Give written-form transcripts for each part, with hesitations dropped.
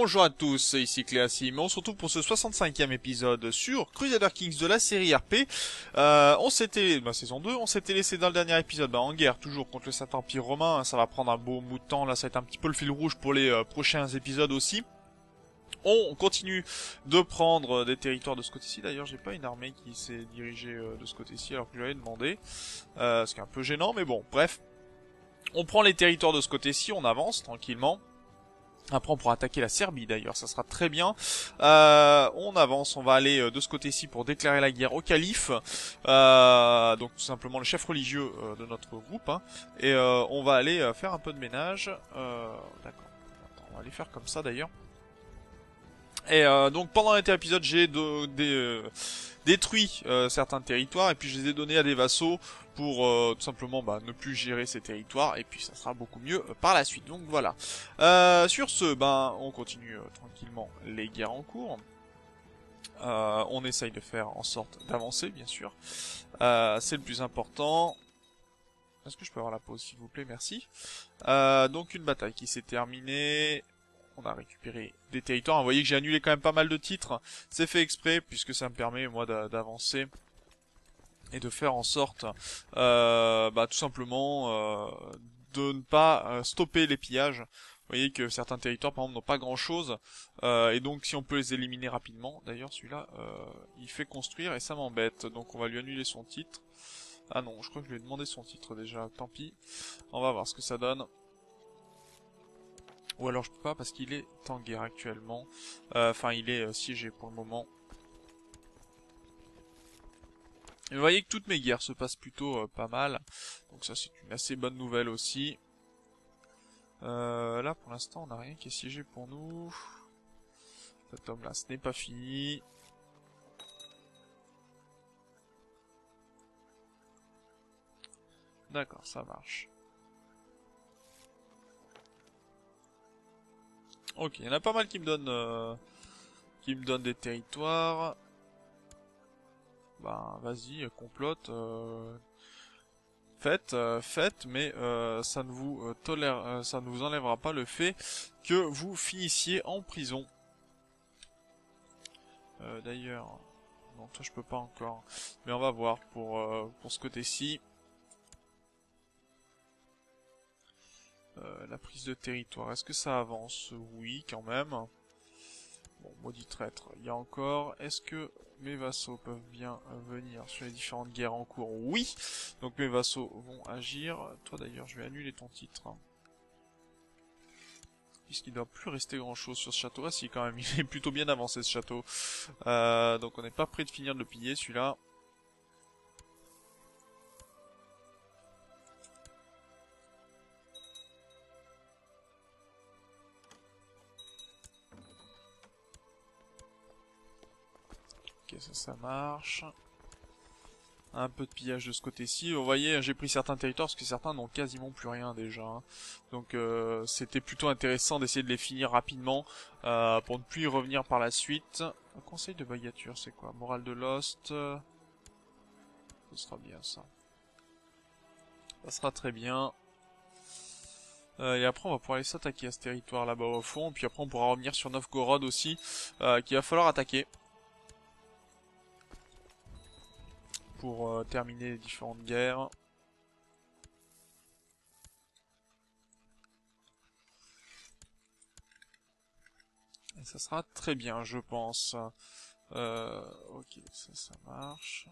Bonjour à tous, ici Cléasim. On se retrouve pour ce 65e épisode sur Crusader Kings de la série RP. On s'était, saison 2, on s'était laissé dans le dernier épisode en guerre, toujours contre le Saint-Empire romain. Ça va prendre un beau bout de temps, là ça va être un petit peu le fil rouge pour les prochains épisodes aussi. On continue de prendre des territoires de ce côté-ci. D'ailleurs, j'ai pas une armée qui s'est dirigée de ce côté-ci alors que je l'avais demandé. Ce qui est un peu gênant, mais bon, bref. On prend les territoires de ce côté-ci, on avance tranquillement. Après on pourra attaquer la Serbie d'ailleurs, ça sera très bien. On avance, on va aller de ce côté-ci pour déclarer la guerre au calife. Donc tout simplement le chef religieux de notre groupe. Hein. Et on va aller faire un peu de ménage. D'accord, attends, on va aller faire comme ça d'ailleurs. Et donc pendant l'inter-épisode j'ai détruit certains territoires et puis je les ai donnés à des vassaux pour tout simplement ne plus gérer ces territoires et puis ça sera beaucoup mieux par la suite. Donc voilà. Sur ce, on continue tranquillement les guerres en cours. On essaye de faire en sorte d'avancer bien sûr. C'est le plus important. Est-ce que je peux avoir la pause s'il vous plaît? Merci. Donc une bataille qui s'est terminée. On a récupéré des territoires. Vous voyez que j'ai annulé quand même pas mal de titres. C'est fait exprès puisque ça me permet moi d'avancer et de faire en sorte tout simplement de ne pas stopper les pillages. Vous voyez que certains territoires par exemple n'ont pas grand chose et donc si on peut les éliminer rapidement, d'ailleurs celui-là il fait construire et ça m'embête, donc on va lui annuler son titre. Ah non, je crois que je lui ai demandé son titre déjà, tant pis. On va voir ce que ça donne. Ou alors je peux pas parce qu'il est en guerre actuellement. Enfin il est siégé pour le moment. Et vous voyez que toutes mes guerres se passent plutôt pas mal. Donc ça c'est une assez bonne nouvelle aussi. Là pour l'instant on n'a rien qui est siégé pour nous. Cet homme là ce n'est pas fini. D'accord, ça marche. Ok, il y en a pas mal qui me donnent des territoires. Vas-y, complote. Faites, mais ça ne vous ça ne vous enlèvera pas le fait que vous finissiez en prison. D'ailleurs, non, toi je peux pas encore, mais on va voir pour ce côté-ci. La prise de territoire, est-ce que ça avance? Oui, quand même. Bon, maudit traître, il y a encore. Est-ce que mes vassaux peuvent bien venir sur les différentes guerres en cours? Oui. Donc mes vassaux vont agir. Toi d'ailleurs, je vais annuler ton titre. Puisqu'il ne doit plus rester grand chose sur ce château. Ah si, quand même, il est plutôt bien avancé ce château. Donc on n'est pas prêt de finir de le piller celui-là. Ok, ça marche. Un peu de pillage de ce côté-ci. Vous voyez, j'ai pris certains territoires parce que certains n'ont quasiment plus rien déjà. Hein. Donc c'était plutôt intéressant d'essayer de les finir rapidement pour ne plus y revenir par la suite. Un conseil de bagature, c'est quoi? Morale de Lost. Ce sera bien ça. Ça sera très bien. Et après on va pouvoir aller s'attaquer à ce territoire là-bas au fond. Puis après on pourra revenir sur Novgorod aussi, qu'il va falloir attaquer. Pour terminer les différentes guerres. Et ça sera très bien, je pense. Ok, ça marche.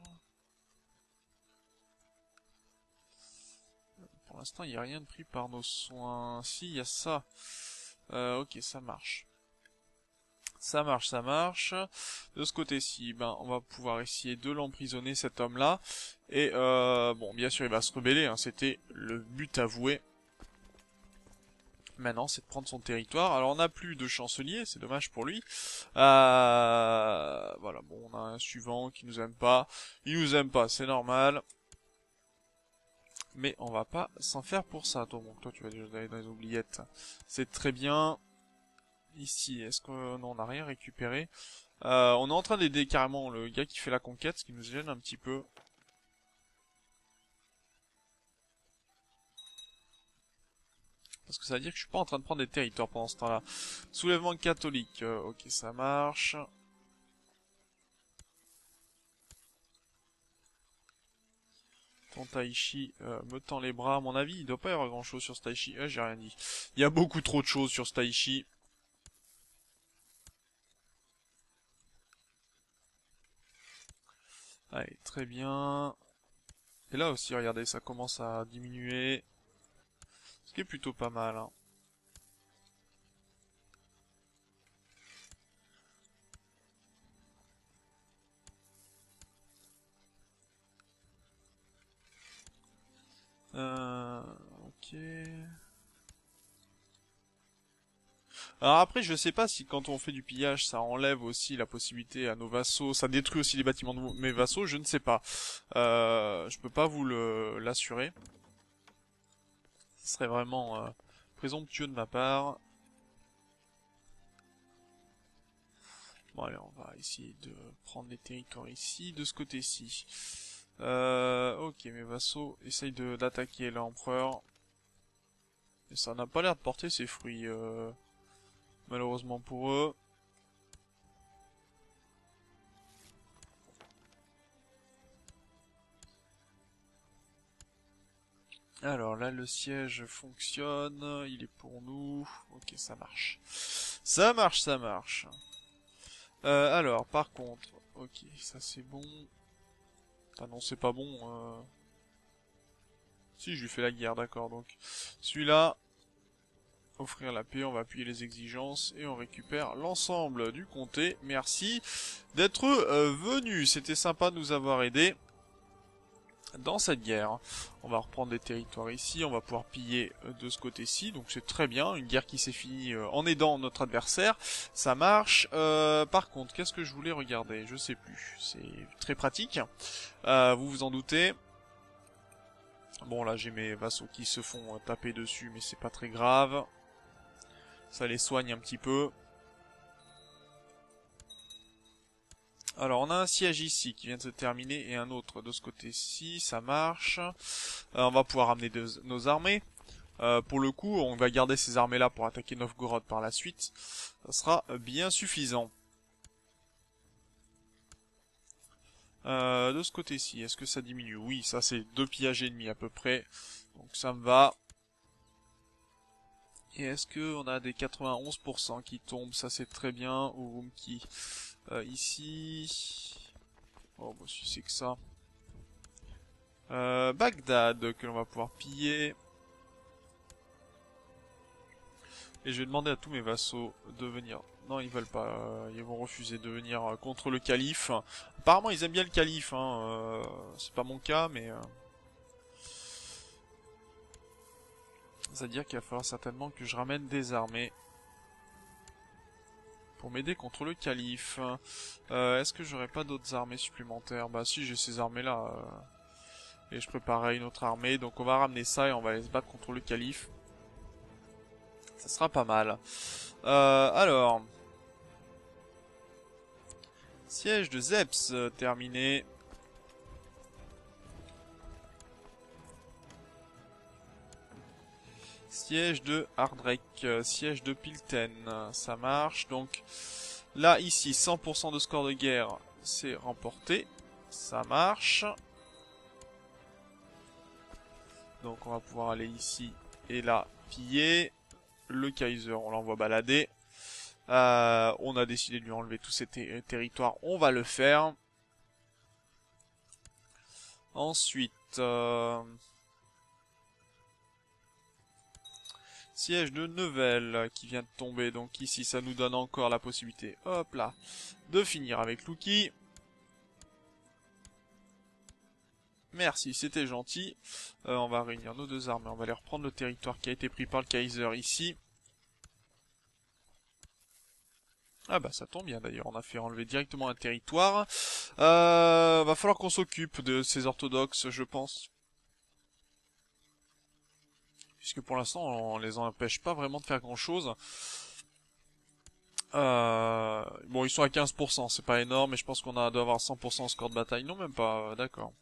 Pour l'instant, il n'y a rien de pris par nos soins. Si, il y a ça. Ok, ça marche. Ça marche. De ce côté-ci, on va pouvoir essayer de l'emprisonner, cet homme-là. Et bon, bien sûr, il va se rebeller. Hein, c'était le but avoué. Maintenant, c'est de prendre son territoire. Alors, on n'a plus de chancelier, c'est dommage pour lui. Voilà, bon, on a un suivant qui nous aime pas. Il nous aime pas, c'est normal. Mais on va pas s'en faire pour ça. Bon, toi, tu vas déjà aller dans les oubliettes. C'est très bien. Ici, est-ce qu'on n'a rien récupéré? On est en train d'aider carrément le gars qui fait la conquête, ce qui nous gêne un petit peu. Parce Parce que ça veut dire que je suis pas en train de prendre des territoires pendant ce temps-là. Soulèvement catholique, ok, ça marche. Ton Taichi me tend les bras. À mon avis, il doit pas y avoir grand chose sur ce Taichi. J'ai rien dit. Il y a beaucoup trop de choses sur ce Taichi. Allez, très bien. Et là aussi, regardez, ça commence à diminuer. Ce qui est plutôt pas mal, hein. Ok. Alors après, je sais pas si quand on fait du pillage, ça enlève aussi la possibilité à nos vassaux, ça détruit aussi les bâtiments de mes vassaux, je ne sais pas. Je peux pas vous l'assurer. Ce serait vraiment présomptueux de ma part. Bon allez, on va essayer de prendre les territoires ici, de ce côté-ci. Ok, mes vassaux essayent d'attaquer l'empereur. Et ça n'a pas l'air de porter ses fruits, malheureusement pour eux. Alors là, le siège fonctionne, il est pour nous. Ok, ça marche. Ça marche, ça marche. Alors, par contre, ok, ça c'est bon. Ah non, c'est pas bon. Si, je lui fais la guerre, d'accord. Donc, celui-là, offrir la paix, on va appuyer les exigences et on récupère l'ensemble du comté. Merci d'être venu. C'était sympa de nous avoir aidés dans cette guerre. On va reprendre des territoires ici, on va pouvoir piller de ce côté-ci, donc c'est très bien, une guerre qui s'est finie en aidant notre adversaire, ça marche. Par contre, qu'est-ce que je voulais regarder? Je sais plus, c'est très pratique, vous vous en doutez. Bon là j'ai mes vassaux qui se font taper dessus, mais c'est pas très grave, ça les soigne un petit peu. Alors on a un siège ici qui vient de se terminer et un autre de ce côté-ci, ça marche. On va pouvoir amener nos armées. Pour le coup, on va garder ces armées-là pour attaquer Novgorod par la suite. Ça sera bien suffisant. De ce côté-ci, est-ce que ça diminue? Oui, ça c'est 2 pillages et demi à peu près. Donc ça me va. Et est-ce que on a des 91% qui tombent? Ça c'est très bien. Urumqi. Ici. Oh, bah si c'est que ça. Bagdad, que l'on va pouvoir piller. Et je vais demander à tous mes vassaux de venir. Non, ils veulent pas. Ils vont refuser de venir contre le calife. Apparemment, ils aiment bien le calife. Hein, c'est pas mon cas, mais... c'est-à-dire qu'il va falloir certainement que je ramène des armées pour m'aider contre le calife. Est-ce que j'aurais pas d'autres armées supplémentaires? Bah si, j'ai ces armées-là. Et je préparerai une autre armée. Donc on va ramener ça et on va aller se battre contre le calife. Ça sera pas mal. Alors... siège de Zeps terminé. Siège de Hardrek, siège de Pilten, ça marche. Donc là, ici, 100% de score de guerre, c'est remporté. Ça marche. Donc on va pouvoir aller ici et là, piller. Le Kaiser, on l'envoie balader. On a décidé de lui enlever tous ces territoires, on va le faire. Ensuite... siège de Nevels qui vient de tomber, donc ici ça nous donne encore la possibilité, hop là, de finir avec Luki. Merci, c'était gentil. On va réunir nos deux armées, on va aller reprendre le territoire qui a été pris par le Kaiser ici. Ah bah ça tombe bien d'ailleurs, on a fait enlever directement un territoire. Va falloir qu'on s'occupe de ces orthodoxes, je pense. Puisque pour l'instant, on les empêche pas vraiment de faire grand chose. Bon, ils sont à 15%, c'est pas énorme, mais je pense qu'on doit avoir 100% au score de bataille. Non, même pas, d'accord.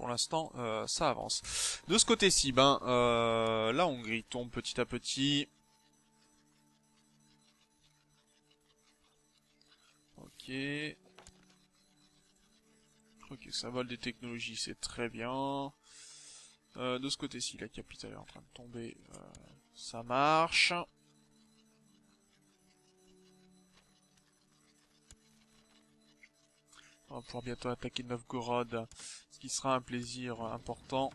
pour l'instant, ça avance. De ce côté-ci, la Hongrie tombe petit à petit. Ok. Ok, ça vole des technologies, c'est très bien. De ce côté-ci, la capitale est en train de tomber. Ça marche. On va pouvoir bientôt attaquer Novgorod, ce qui sera un plaisir important.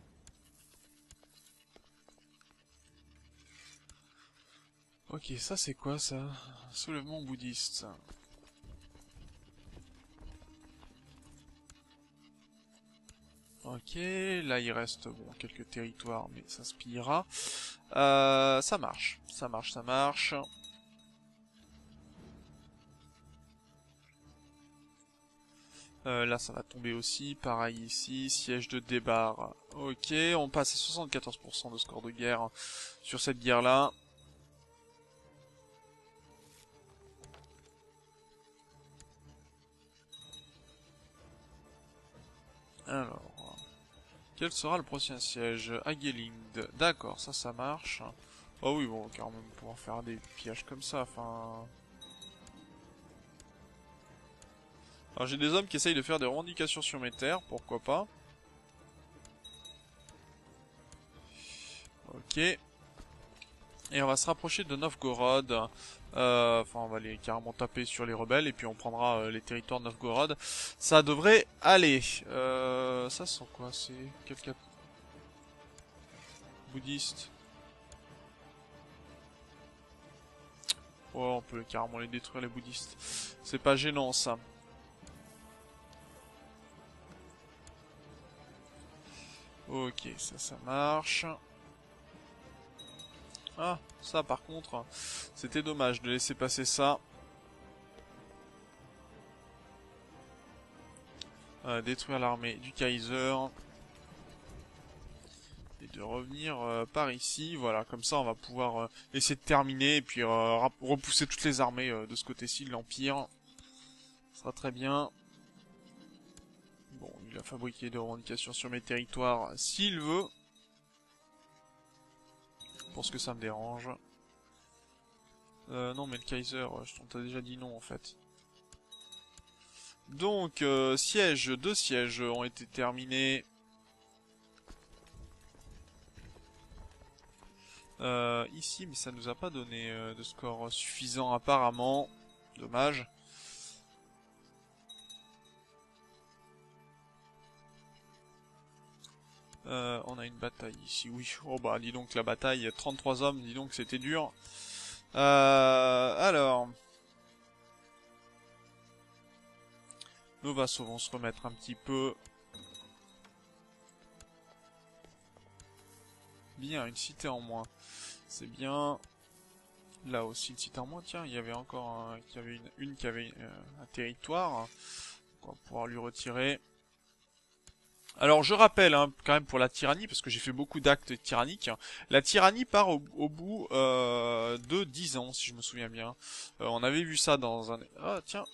Ok, ça c'est quoi ça? Soulèvement bouddhiste. Ok, là il reste bon, quelques territoires, mais ça se pillera. Ça marche, ça marche, ça marche. Là ça va tomber aussi, pareil ici, siège de Débar. Ok, on passe à 74% de score de guerre sur cette guerre-là. Alors, quel sera le prochain siège? Agelind. D'accord, ça marche. Oh oui, bon, car même pouvoir faire des pillages comme ça, enfin... Alors j'ai des hommes qui essayent de faire des revendications sur mes terres, pourquoi pas. Ok. Et on va se rapprocher de Novgorod. Enfin, on va aller carrément taper sur les rebelles et puis on prendra les territoires de Novgorod. Ça devrait aller. Ça c'est quoi? C'est quelqu'un bouddhiste. Oh, on peut carrément les détruire les bouddhistes. C'est pas gênant ça. Ok, ça marche. Ah, ça par contre, c'était dommage de laisser passer ça. Détruire l'armée du Kaiser. Et de revenir par ici. Voilà, comme ça on va pouvoir essayer de terminer et puis repousser toutes les armées de ce côté-ci de l'Empire. Ça sera très bien. Bon, il a fabriqué des revendications sur mes territoires s'il veut. Pour ce que ça me dérange. Non mais le Kaiser, on t'a déjà dit non en fait. Donc, deux sièges ont été terminés. Ici, mais ça nous a pas donné de score suffisant apparemment. Dommage. On a une bataille ici, oui. Oh bah, dis donc la bataille, 33 hommes, dis donc c'était dur. Alors... Nos vassaux vont se remettre un petit peu. Bien, une cité en moins. C'est bien. Là aussi, une cité en moins. Tiens, il y avait encore une qui avait un territoire. On va pouvoir lui retirer. Alors je rappelle quand même pour la tyrannie, parce que j'ai fait beaucoup d'actes tyranniques, la tyrannie part au bout de 10 ans, si je me souviens bien. On avait vu ça dans un... Ah tiens,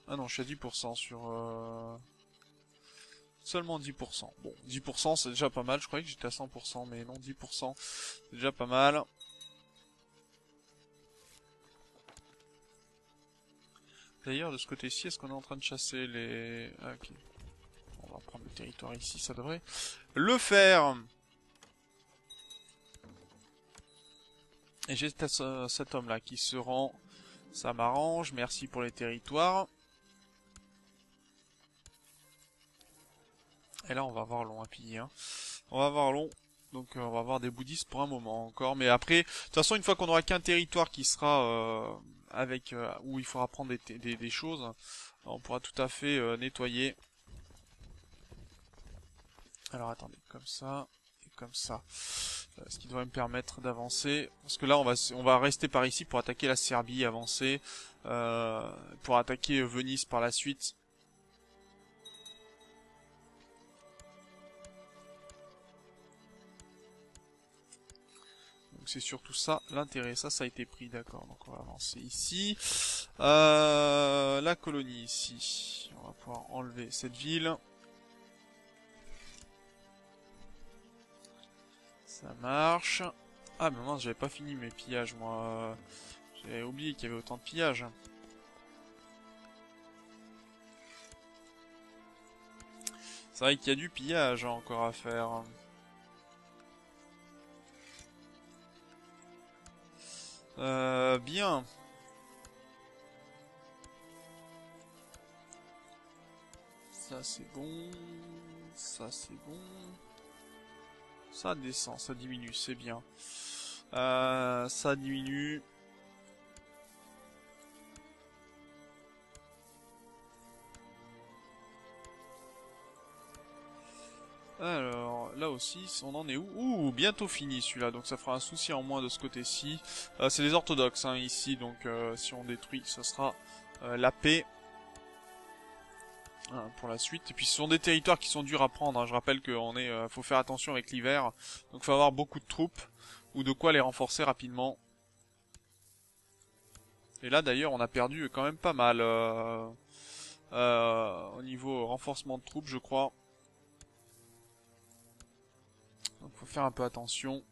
ah non, je suis à 10% sur... Seulement 10%. Bon, 10% c'est déjà pas mal, je croyais que j'étais à 100%, mais non, 10% c'est déjà pas mal. D'ailleurs, de ce côté-ci, est-ce qu'on est en train de chasser les... Ah ok. On va prendre le territoire ici, ça devrait le faire. Et j'ai cet homme-là qui se rend. Ça m'arrange, merci pour les territoires. Et là, on va avoir long à piller. Hein. On va avoir long. Donc, on va avoir des bouddhistes pour un moment encore. Mais après, de toute façon, une fois qu'on aura qu'un territoire qui sera avec où il faudra prendre des choses, on pourra tout à fait nettoyer. Alors, attendez, comme ça et comme ça. Ce qui devrait me permettre d'avancer. Parce que là, on va rester par ici pour attaquer la Serbie, avancer. Pour attaquer Venise par la suite. Donc c'est surtout ça l'intérêt. Ça a été pris, d'accord. Donc on va avancer ici. La colonie ici. On va pouvoir enlever cette ville. Ça marche. Ah mais mince, j'avais pas fini mes pillages moi. J'avais oublié qu'il y avait autant de pillages. C'est vrai qu'il y a du pillage encore à faire. Bien. Ça c'est bon. Ça c'est bon. Ça descend, ça diminue, c'est bien. Ça diminue. Alors, là aussi, on en est où? Ouh, bientôt fini celui-là, donc ça fera un souci en moins de ce côté-ci. C'est les orthodoxes, hein, ici, donc si on détruit, ce sera la paix. Pour la suite. Et puis ce sont des territoires qui sont durs à prendre, hein. Je rappelle qu'on est, faut faire attention avec l'hiver, donc faut avoir beaucoup de troupes, ou de quoi les renforcer rapidement. Et là d'ailleurs, on a perdu quand même pas mal au niveau renforcement de troupes, je crois. Donc faut faire un peu attention.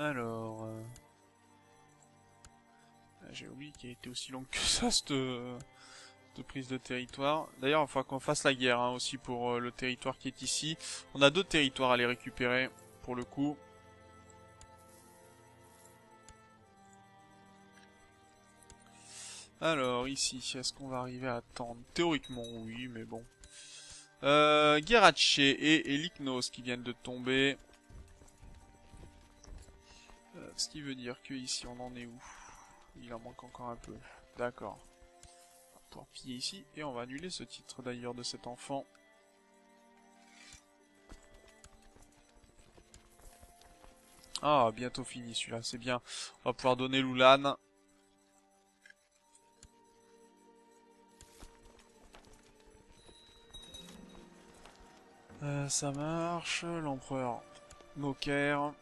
Alors... j'ai oublié qu'il était aussi long que ça, cette prise de territoire. D'ailleurs, il faut qu'on fasse la guerre hein, aussi pour le territoire qui est ici. On a deux territoires à les récupérer, pour le coup. Alors, ici, est-ce qu'on va arriver à attendre? Théoriquement, oui, mais bon. Gerace et Lycnos qui viennent de tomber. Ce qui veut dire que ici, on en est où? Il en manque encore un peu. D'accord. On va pouvoir piller ici, et on va annuler ce titre d'ailleurs de cet enfant. Ah, bientôt fini celui-là, c'est bien. On va pouvoir donner l'Ulan. Ça marche. L'empereur Moker.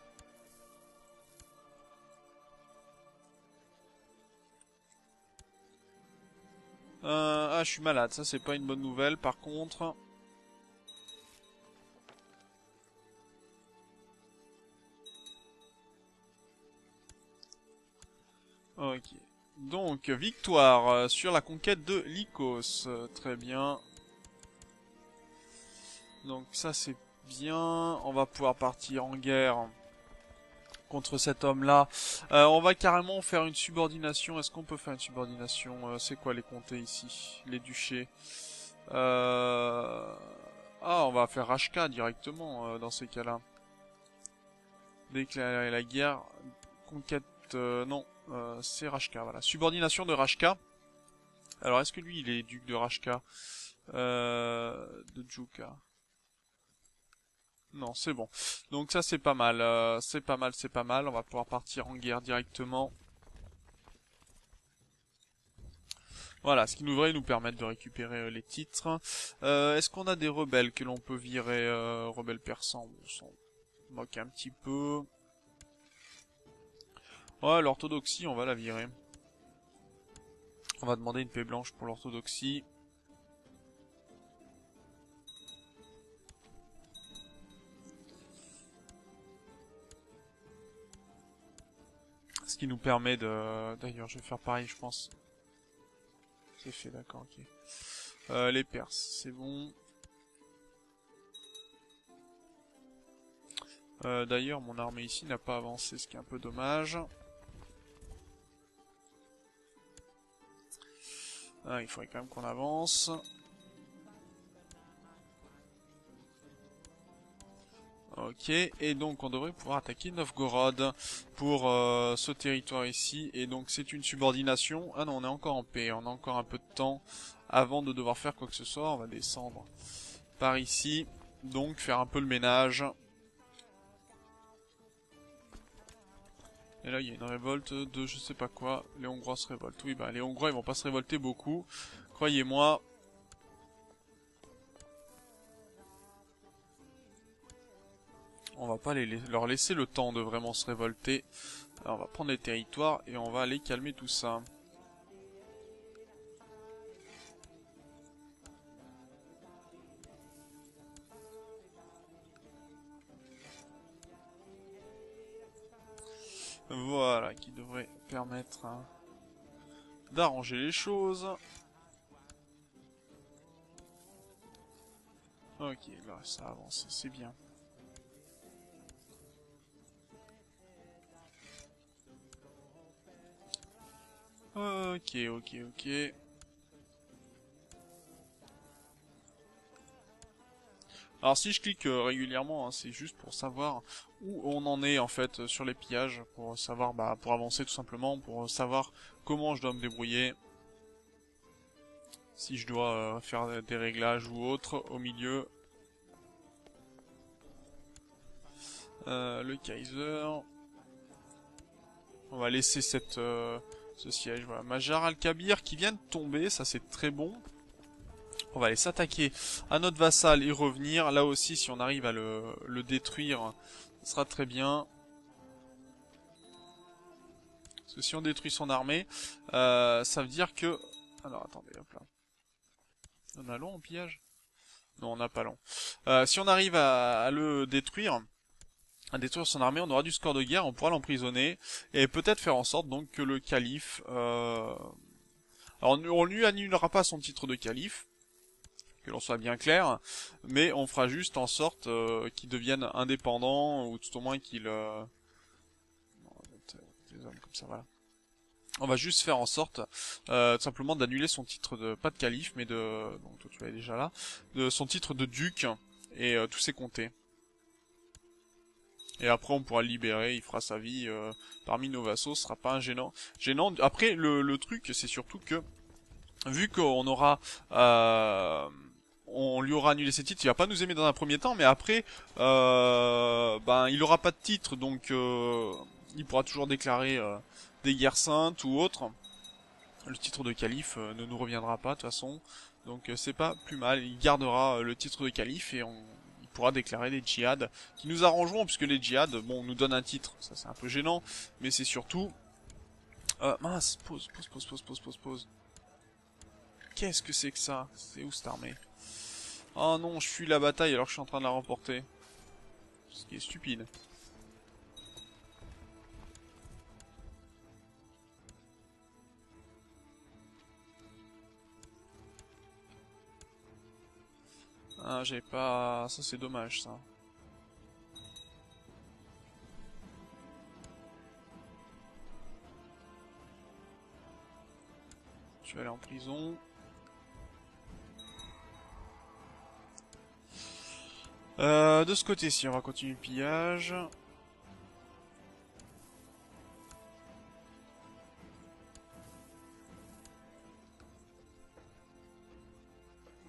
Ah, je suis malade. Ça, c'est pas une bonne nouvelle, par contre. Ok. Donc, victoire sur la conquête de Lycos. Très bien. Donc ça c'est bien. On va pouvoir partir en guerre contre cet homme-là. On va carrément faire une subordination. Est-ce qu'on peut faire une subordination? C'est quoi les comtés ici? Les duchés. Ah, on va faire Rashka directement dans ces cas-là. Déclarer la guerre. Conquête... non, c'est Rashka, voilà. Subordination de Rashka. Alors, est-ce que lui, il est duc de Rashka de Djuka. Non, c'est bon. Donc ça, c'est pas mal. C'est pas mal, c'est pas mal. On va pouvoir partir en guerre directement. Voilà, ce qui devrait nous permettre de récupérer les titres. Est-ce qu'on a des rebelles que l'on peut virer rebelles persans? On s'en moque un petit peu. Ouais, l'orthodoxie, on va la virer. On va demander une paix blanche pour l'orthodoxie. Ce qui nous permet de... D'ailleurs, je vais faire pareil, je pense. C'est fait, d'accord, ok. Les Perses, c'est bon. D'ailleurs, mon armée ici n'a pas avancé, ce qui est un peu dommage. Ah, il faudrait quand même qu'on avance. Ok, et donc on devrait pouvoir attaquer Novgorod pour ce territoire ici. Et donc c'est une subordination. Ah non, on est encore en paix, on a encore un peu de temps avant de devoir faire quoi que ce soit. On va descendre par ici, donc faire un peu le ménage. Et là il y a une révolte de je sais pas quoi, les Hongrois se révoltent. Oui bah les Hongrois ils vont pas se révolter beaucoup, croyez-moi. On va pas leur laisser le temps de vraiment se révolter. Alors on va prendre les territoires et on va aller calmer tout ça. Voilà, qui devrait permettre d'arranger les choses. Ok, là ça avance, c'est bien. Ok. Alors si je clique régulièrement, hein, c'est juste pour savoir où on en est en fait sur les pillages, pour savoir, bah, pour avancer tout simplement, pour savoir comment je dois me débrouiller, si je dois faire des réglages ou autre au milieu. Le Kaiser, on va laisser ce siège. Voilà, Majar Al-Kabir qui vient de tomber, ça c'est très bon. On va aller s'attaquer à notre vassal et revenir. Là aussi, si on arrive à le détruire, ce sera très bien. Parce que si on détruit son armée, ça veut dire que... Alors, attendez, hop là. On a long en pillage? Non, on n'a pas long. Si on arrive à le détruire... À détruire son armée, on aura du score de guerre, on pourra l'emprisonner, et peut-être faire en sorte donc que le calife... Alors, on lui annulera pas son titre de calife, que l'on soit bien clair, mais on fera juste en sorte qu'il devienne indépendant, ou tout au moins qu'il... Des hommes comme ça, voilà. On va juste faire en sorte, tout simplement, d'annuler son titre de... Pas de calife, mais de... Donc toi tu es déjà là. De son titre de duc, et tous ses comtés. Et après on pourra le libérer, il fera sa vie parmi nos vassaux, ce sera pas un gênant. Après, le truc, c'est surtout que, vu qu'on aura... on lui aura annulé ses titres, il va pas nous aimer dans un premier temps, mais après, ben, il aura pas de titre, donc il pourra toujours déclarer des guerres saintes ou autres. Le titre de calife ne nous reviendra pas de toute façon, donc c'est pas plus mal. Il gardera le titre de calife et il pourra déclarer des djihad qui nous arrangeront, puisque les djihad, bon, nous donnent un titre, ça c'est un peu gênant, mais c'est surtout... mince, pause. Qu'est-ce que c'est que ça? C'est où cette armée? Oh non, je fuis la bataille alors que je suis en train de la remporter. Ce qui est stupide. Ah, j'ai pas... Ça c'est dommage, ça. Je vais aller en prison. De ce côté-ci, on va continuer le pillage.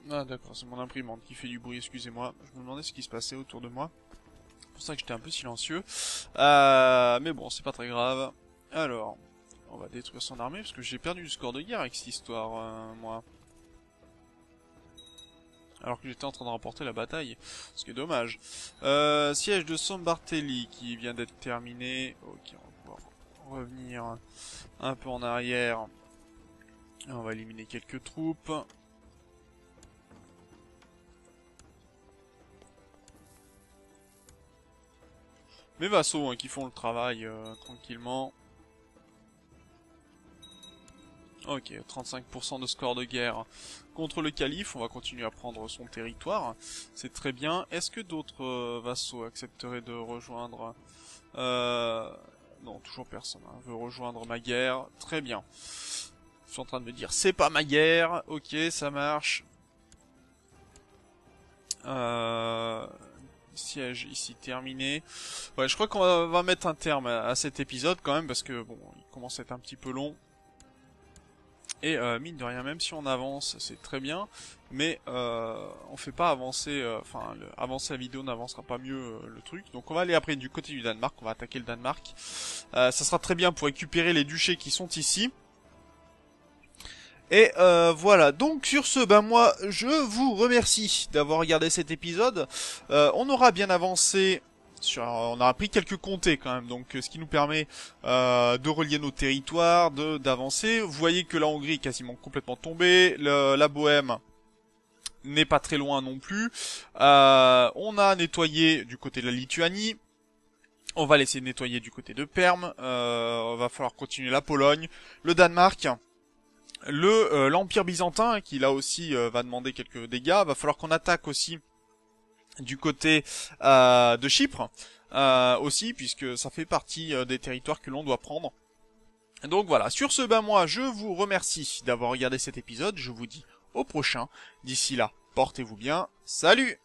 Ah d'accord, c'est mon imprimante qui fait du bruit, excusez-moi. Je me demandais ce qui se passait autour de moi. C'est pour ça que j'étais un peu silencieux. Mais bon, c'est pas très grave. Alors, on va détruire son armée, parce que j'ai perdu du score de guerre avec cette histoire, moi. Alors que j'étais en train de remporter la bataille, ce qui est dommage. Siège de Sambartelli qui vient d'être terminé. Ok, on va pouvoir revenir un peu en arrière. Et on va éliminer quelques troupes. Mes vassaux hein, qui font le travail tranquillement. Ok, 35% de score de guerre contre le calife, on va continuer à prendre son territoire, c'est très bien. Est-ce que d'autres vassaux accepteraient de rejoindre Non, toujours personne veut rejoindre ma guerre, très bien. Je suis en train de me dire, c'est pas ma guerre, ok, ça marche. Siège ici terminé. Ouais, je crois qu'on va mettre un terme à cet épisode quand même, parce que bon, il commence à être un petit peu long. Et mine de rien, même si on avance, c'est très bien, mais on fait pas avancer, avancer la vidéo n'avancera pas mieux le truc. Donc on va aller après du côté du Danemark, on va attaquer le Danemark. Ça sera très bien pour récupérer les duchés qui sont ici. Et voilà, donc sur ce, ben moi je vous remercie d'avoir regardé cet épisode. On aura bien avancé. On a pris quelques comtés quand même, donc ce qui nous permet de relier nos territoires, d'avancer. Vous voyez que la Hongrie est quasiment complètement tombée, la Bohème n'est pas très loin non plus. On a nettoyé du côté de la Lituanie. On va laisser nettoyer du côté de Perm. Va falloir continuer la Pologne, le Danemark, l'Empire byzantin qui là aussi va demander quelques dégâts. Va falloir qu'on attaque aussi du côté de Chypre aussi, puisque ça fait partie des territoires que l'on doit prendre. Donc voilà, sur ce, ben moi je vous remercie d'avoir regardé cet épisode, je vous dis au prochain. D'ici là, portez-vous bien, salut!